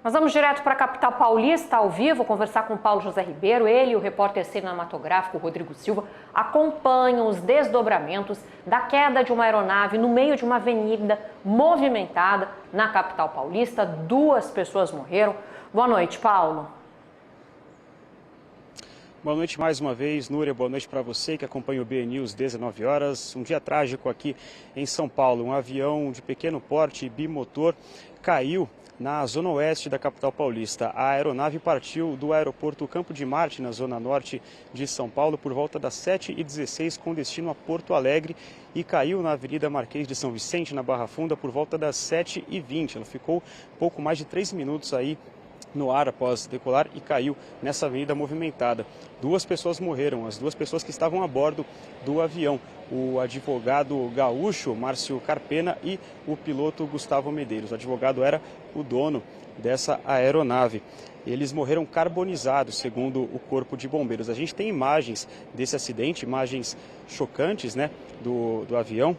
Nós vamos direto para a capital paulista, ao vivo, conversar com o Paulo José Ribeiro. Ele e o repórter cinematográfico Rodrigo Silva acompanham os desdobramentos da queda de uma aeronave no meio de uma avenida movimentada na capital paulista. 2 pessoas morreram. Boa noite, Paulo. Boa noite mais uma vez, Núria. Boa noite para você que acompanha o BN News 19 horas. Um dia trágico aqui em São Paulo. Um avião de pequeno porte bimotor caiu na zona oeste da capital paulista. A aeronave partiu do aeroporto Campo de Marte, na zona norte de São Paulo, por volta das 7h16, com destino a Porto Alegre, e caiu na Avenida Marquês de São Vicente, na Barra Funda, por volta das 7h20. Ela ficou pouco mais de 3 minutos aí no ar após decolar e caiu nessa avenida movimentada. 2 pessoas morreram, as 2 pessoas que estavam a bordo do avião. O advogado gaúcho Márcio Carpena e o piloto Gustavo Medeiros. O advogado era o dono dessa aeronave. Eles morreram carbonizados, segundo o Corpo de Bombeiros. A gente tem imagens desse acidente, imagens chocantes, né, do avião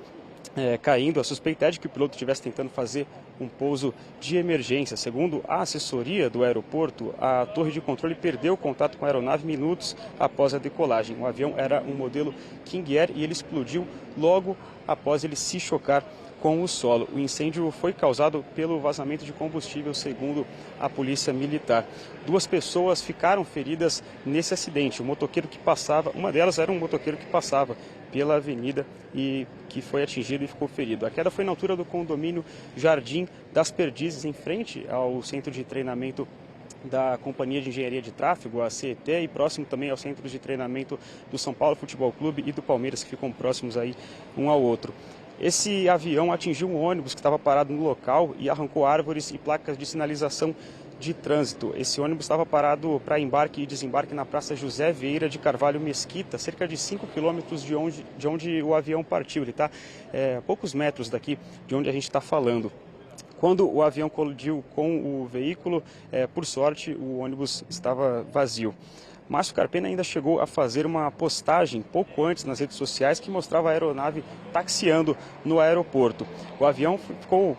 caindo. A suspeita é de que o piloto estivesse tentando fazer um pouso de emergência. Segundo a assessoria do aeroporto, a torre de controle perdeu contato com a aeronave minutos após a decolagem. O avião era um modelo King Air e ele explodiu logo após ele se chocar com o solo. O incêndio foi causado pelo vazamento de combustível, segundo a polícia militar. 2 pessoas ficaram feridas nesse acidente. O motoqueiro que passava, uma delas era um motoqueiro que passava pela avenida e que foi atingido e ficou ferido. A queda foi na altura do condomínio Jardim das Perdizes, em frente ao centro de treinamento da Companhia de Engenharia de Tráfego, a CET, e próximo também ao centro de treinamento do São Paulo Futebol Clube e do Palmeiras, que ficam próximos aí um ao outro. Esse avião atingiu um ônibus que estava parado no local e arrancou árvores e placas de sinalização de trânsito. Esse ônibus estava parado para embarque e desembarque na Praça José Vieira de Carvalho Mesquita, cerca de 5 quilômetros de onde o avião partiu. Ele está a poucos metros daqui de onde a gente está falando. Quando o avião colidiu com o veículo, por sorte, o ônibus estava vazio. Márcio Carpena ainda chegou a fazer uma postagem pouco antes nas redes sociais que mostrava a aeronave taxiando no aeroporto. O avião ficou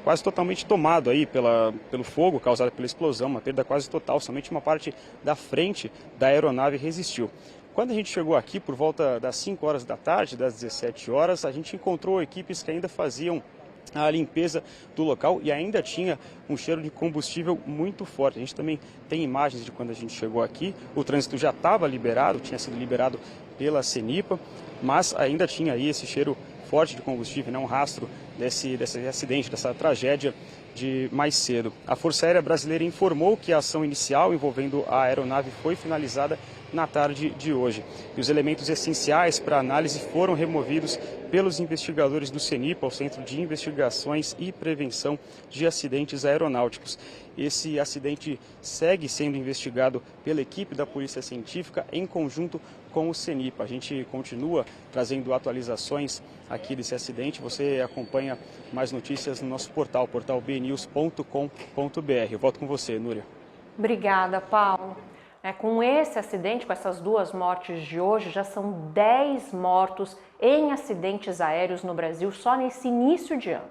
quase totalmente tomado aí pelo fogo causado pela explosão, uma perda quase total, somente uma parte da frente da aeronave resistiu. Quando a gente chegou aqui por volta das 5 horas da tarde, das 17 horas, a gente encontrou equipes que ainda faziam a limpeza do local e ainda tinha um cheiro de combustível muito forte. A gente também tem imagens de quando a gente chegou aqui. O trânsito já estava liberado, tinha sido liberado pela CENIPA, mas ainda tinha aí esse cheiro forte de combustível, né? Um rastro desse acidente, dessa tragédia de mais cedo. A Força Aérea Brasileira informou que a ação inicial envolvendo a aeronave foi finalizada na tarde de hoje. E os elementos essenciais para a análise foram removidos pelos investigadores do CENIPA, o Centro de Investigações e Prevenção de Acidentes Aeronáuticos. Esse acidente segue sendo investigado pela equipe da Polícia Científica em conjunto com o CENIPA. A gente continua trazendo atualizações aqui desse acidente. Você acompanha mais notícias no nosso portal bnews.com.br. Eu volto com você, Núria. Obrigada, Paulo. Com esse acidente, com essas 2 mortes de hoje, já são 10 mortos em acidentes aéreos no Brasil só nesse início de ano.